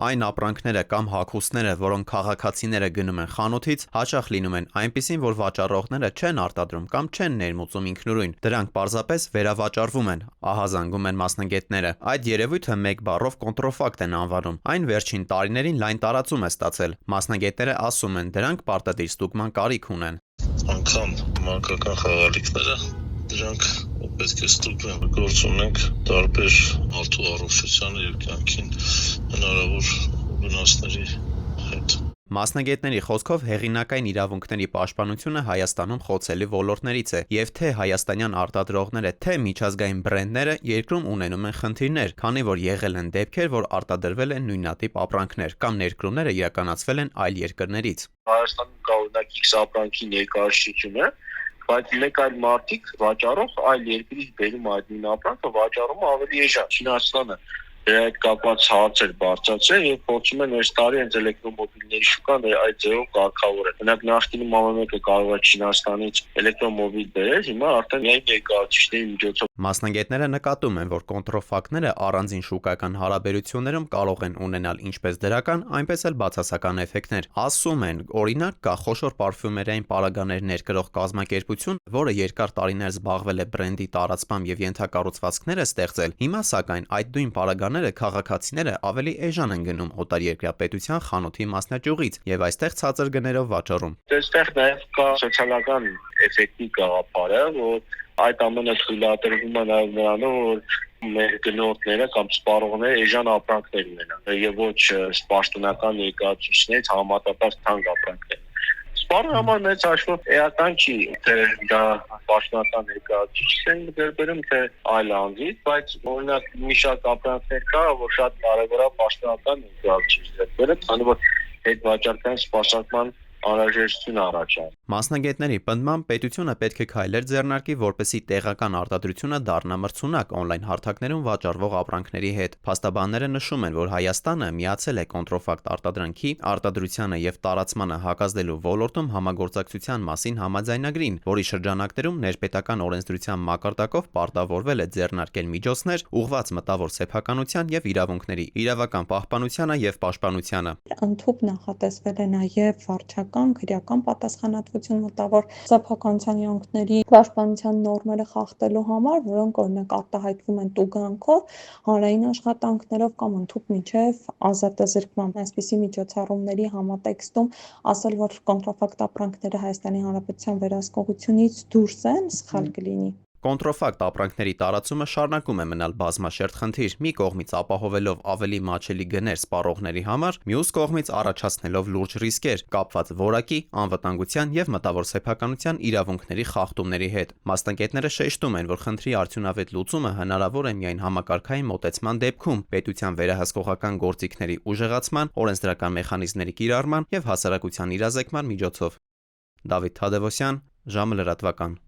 Այն ապրանքները կամ հագուստները, որոնք քաղաքացիները գնում են խանութից, հաճախ լինում են այնպիսին, որ վաճառողները չեն արտադրում կամ չեն ներմուծում ինքնուրույն, դրանք պարզապես վերավաճառվում են, ահազանգում են մասնագետները։ Այդ երևույթը մեկ բառով կոնտրոֆակտ են անվանում։ Այն վերջին տարիներին լայն տարածում է ստացել։ Մասնագետները ասում են, դրանք պարտադիր ստուգման կարիք ունեն։ Անգամ մանկական խաղալիքները դրանք պետք է ստուգվեն։ Գործ ունենք տարբեր մարդու առողջությանը եւ կյանքին հնարավոր վնասների հետ։ Մասնագետների խոսքով հեղինակային իրավունքների պաշտպանությունը Հայաստանում խոցելի ոլորտներից է, եւ թե հայաստանյան արտադրողները, թե միջազգային բրենդները երկրում ունենում են խնդիրներ, քանի որ եղել են դեպքեր, որ արտադրվել են նույնատիպ ապրանքներ կամ ներկրումները իրականացվել են այլ երկրներից։ Հայաստանում կա օրինակ X ապրանքի ներկայացությունը, բայց մեկ այլ մարդիկ վաճառող այլ երկրից բերում այդ նույն ապրանքը վաճառում ավելի էժան։ Չինաստանը դրա հետ կապված հարցեր բարձրացել եւ փորձում են այս տարի հենց էլեկտրոմոբիլների շուկան այդ ձևով կարգավորել։ Օրինակ նախկինում ամենը կարող է Չինաստանից էլեկտրոմոբիլ բերել, հիմա արդեն միայն ներկայացուցիչների միջոցով։ Մասնագետները նկատում են, որ կոնտրոֆակտները առանձին շուկական հարաբերություններում կարող են ունենալ ինչպես դրական, այնպես էլ բացասական էֆեկտներ։ Ասում են, օրինակ կա խոշոր պարֆյումերիային պարագաներ ներկրող կազմակերպություն, որը երկար տարիներ զբաղվել է բրենդի տարածմամբ եւ ենթակառուցվածքներ է ստեղծել։ Հիմա սակայն այդ նույն պարագաները քաղաքացիները ավելի էժան են գնում օտարերկրյա պետության խանութի մասնաճյուղից եւ այստեղ ցածր գներով վաճառում։ Այստեղ նաեւ կա սոցիալական էֆեկտի գաղափարը, որ այդ ամենը թույլատրվում է նաեւ նրանով, որ մեր գնորդները կամ սպառողները էժան ապրանքներ ունենան եւ ոչ պաշտոնական ներկայացուցիչներից համեմատաբար թանկ ապրանքներ։ Սպառողի համար մեծ հաշվով էական չի, թե դա պաշտոնական ներկայացուցիչ են դերբերում, թե այլ անձից, բայց օրինակ մի շարք ապրանքներ կա, որ շատ կարևոր է պաշտոնական ներկայացուցիչ դերբերել, քանի որ այդ վաճառքային սպասարկման անհրաժեշտություն առաջանում։ Մասնագետների պնդմամբ պետությունը պետք է քայլեր ձեռնարկի, որպեսզի տեղական արտադրությունը դառնա մրցունակ օնլայն հարթակներում վաճառվող ապրանքների հետ։ Փաստաբանները նշում են, որ Հայաստանը միացել է կոնտրոֆակտ արտադրանքի, արտադրությանը եւ տարածմանը հակազդելու ոլորտում համագործակցության մասին համաձայնագրին, որի շրջանակներում ներպետական օրենսդրության մակարդակով պարտավորվել է ձեռնարկել միջոցներ ուղղված մտավոր սեփականության եւ իրավունքների իրավական պահպանությանը եւ պաշտպանությանը։ Ընդհանուր նախատեսվել է նաեւ վարչական քրեական պատասխանատվություն մտավոր սեփականության իրավունքների պաշտպանության նորմերը խախտելու համար, որոնք օրինակ արտահայտվում են տուգանքով, հանրային աշխատանքներով կամ ընդհանուր միջև ազատազրկման։ Այսպիսի միջոցառումների համատեքստում ասել, որ կոնտրաֆակտ ապրանքները Հայաստանի Հանրապետության վերահսկողությունից դուրս են, սխալ կլինի։ Կոնտրոֆակտ ապրանքների տարածումը շարունակում է մնալ բազմաշերտ խնդիր, մի կողմից ապահովելով ավելի մատչելի գներ սպառողների համար, մյուս կողմից առաջացնելով լուրջ ռիսկեր կապված որակի, անվտանգության եւ մտավոր սեփականության իրավունքների խախտումների հետ։ Մասնագետները շեշտում են, որ խնդրի արդյունավետ լուծումը հնարավոր է միայն համակարգային մոտեցման դեպքում, պետության վերահսկողական գործիքների ուժեղացման, օրենսդրական մեխանիզմների կիրառման եւ հասարակության իրազեկման միջոցով։ Դավիթ Թադևոսյան, ժամը լրատվական։